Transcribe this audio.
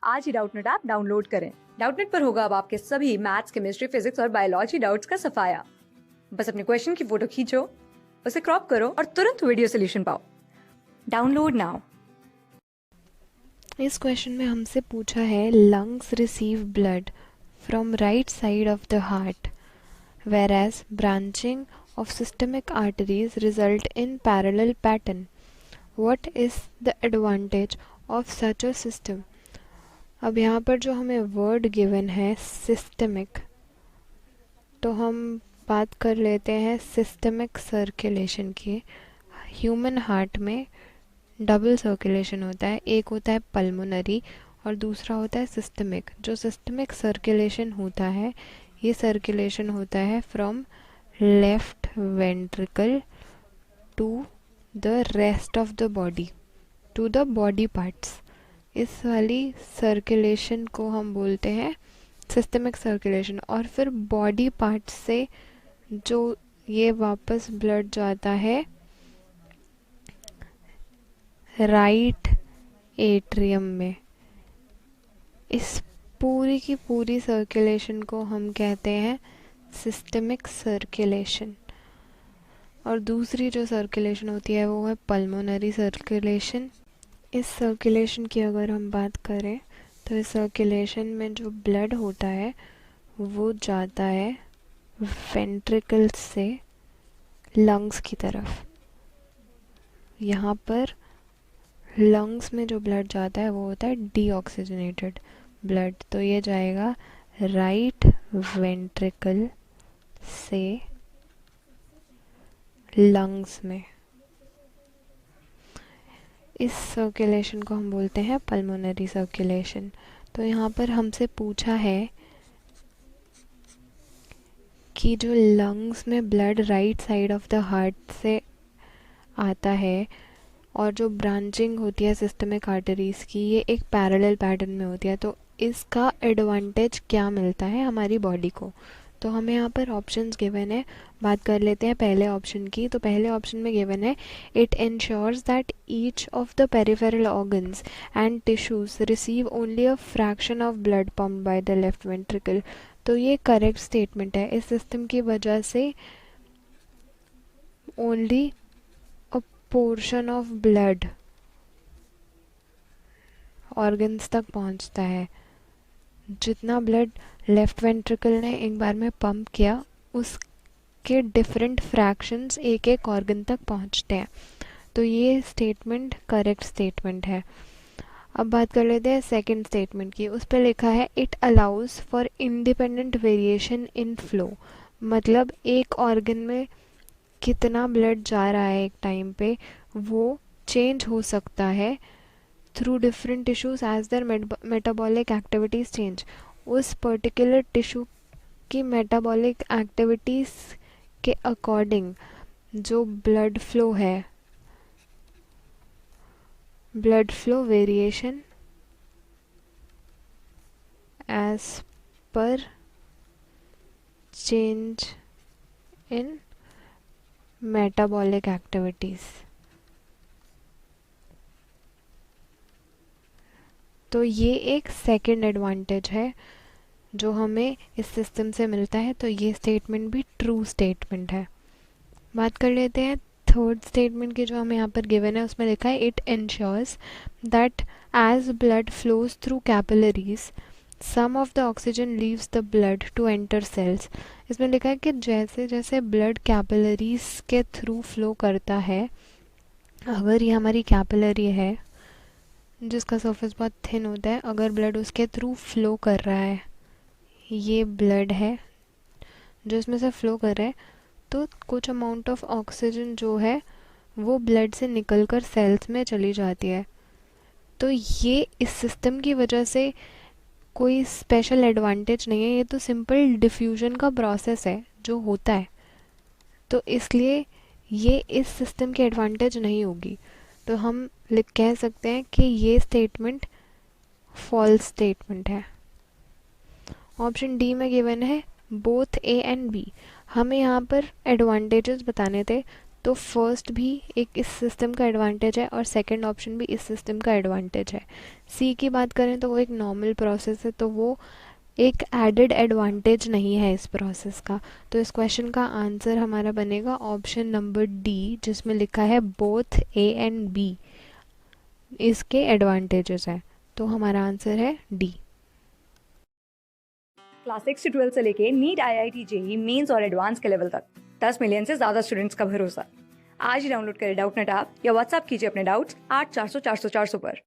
आज ही Doubtnut app download करें। Doubtnut पर होगा अब आपके सभी मैथ्स, केमिस्ट्री, फिजिक्स और बायोलॉजी डाउट्स का सफाया। बस अपने क्वेश्चन की फोटो खींचो, उसे क्रॉप करो और तुरंत वीडियो सोल्यूशन पाओ। Download now. इस क्वेश्चन में हमसे पूछा है lungs receive blood from right side of the heart whereas branching of systemic arteries result in parallel pattern. What is the advantage of such a system? अब यहाँ पर जो हमें वर्ड गिवन है सिस्टमिक, तो हम बात कर लेते हैं सिस्टमिक सर्कुलेशन की। ह्यूमन हार्ट में डबल सर्कुलेशन होता है, एक होता है पल्मोनरी और दूसरा होता है सिस्टमिक। जो सिस्टमिक सर्कुलेशन होता है, ये सर्कुलेशन होता है from left ventricle to the rest of the body, to the body parts. इस वाली सर्कुलेशन को हम बोलते हैं सिस्टमिक सर्कुलेशन। और फिर बॉडी पार्ट्स से जो ये वापस ब्लड जाता है राइट एट्रियम में। इस पूरी की पूरी सर्कुलेशन को हम कहते हैं सिस्टमिक सर्कुलेशन। और दूसरी जो सर्कुलेशन होती है वो है पल्मोनरी सर्कुलेशन। इस सर्कुलेशन की अगर हम बात करें तो इस सर्कुलेशन में जो ब्लड होता है वो जाता है वेंट्रिकल से लंग्स की तरफ। यहाँ पर लंग्स में जो ब्लड जाता है वो होता है डीऑक्सीजनेटेड ब्लड, तो ये जाएगा राइट वेंट्रिकल से लंग्स में। इस सर्कुलेशन को हम बोलते हैं पल्मोनरी सर्कुलेशन। तो यहाँ पर हमसे पूछा है कि जो लंग्स में blood right side of the heart से आता है और जो ब्रांचिंग होती है सिस्टमिक आर्टरीज की, ये एक पैरेलल पैटर्न में होती है, तो इसका एडवांटेज क्या मिलता है हमारी बॉडी को। तो हमें यहाँ पर ऑप्शंस गिवन है, बात कर लेते हैं पहले ऑप्शन की। तो पहले ऑप्शन में गिवन है it ensures that each of the peripheral organs and tissues receive only a fraction of blood pumped by the left ventricle. तो ये करेक्ट स्टेटमेंट है। इस सिस्टम की वजह से only portion of blood organs तक पहुंचता है। जितना ब्लड लेफ्ट वेंट्रिकल ने एक बार में पंप किया उसके डिफरेंट फ्रैक्शंस एक एक ऑर्गन तक पहुंचते हैं। तो ये स्टेटमेंट करेक्ट स्टेटमेंट है। अब बात कर लेते हैं सेकंड स्टेटमेंट की। उस पर लिखा है it allows for independent variation in flow. मतलब एक ऑर्गन में कितना ब्लड जा रहा है एक टाइम पे वो चेंज हो सकता है through different tissues as their metabolic activities change. उस पर्टिकुलर टिश्यू की मेटाबॉलिक एक्टिविटीज के अकॉर्डिंग जो ब्लड फ्लो है, blood flow variation as per change in metabolic activities. तो ये एक सेकंड एडवांटेज है जो हमें इस सिस्टम से मिलता है। तो ये स्टेटमेंट भी ट्रू स्टेटमेंट है। बात कर लेते हैं थर्ड स्टेटमेंट की जो हमें यहाँ पर गिवन है। उसमें लिखा है it ensures that as blood flows through capillaries some of the oxygen leaves the blood to enter cells. इसमें लिखा है कि जैसे जैसे ब्लड कैपिलरीज के थ्रू फ्लो करता है, अगर ये हमारी कैपिलरी है जिसका सरफेस बहुत थिन होता है, अगर ब्लड उसके थ्रू फ्लो कर रहा है, ये ब्लड है जो इसमें से फ्लो कर रहा है, तो कुछ अमाउंट ऑफ ऑक्सीजन जो है वो ब्लड से निकलकर सेल्स में चली जाती है। तो ये इस सिस्टम की वजह से कोई स्पेशल एडवांटेज नहीं है, ये तो सिंपल डिफ्यूजन का प्रोसेस है जो होता है। तो इसलिए ये इस सिस्टम की एडवांटेज नहीं होगी। तो हम कह सकते हैं कि ये स्टेटमेंट फॉल्स स्टेटमेंट है। ऑप्शन डी में गिवन है बोथ ए एंड बी। हमें यहाँ पर एडवांटेजेस बताने थे, तो फर्स्ट भी एक इस सिस्टम का एडवांटेज है और सेकंड ऑप्शन भी इस सिस्टम का एडवांटेज है। सी की बात करें तो वो एक नॉर्मल प्रोसेस है, तो वो एक एडेड एडवांटेज नहीं है इस प्रोसेस का। तो इस क्वेश्चन का आंसर हमारा बनेगा ऑप्शन नंबर डी, जिसमें लिखा है बोथ ए एंड बी इसके एडवांटेजेस हैं। तो हमारा आंसर है डी। क्लास 6 से 12 से लेके नीट, IIT, जेई मेंस और एडवांस के लेवल तक 10 मिलियन से ज्यादा स्टूडेंट्स का भरोसा। आज ही डाउनलोड करें डाउटनेट ऐप या व्हाट्सएप कीजिए अपने डाउट्स 8400 400 400 पर।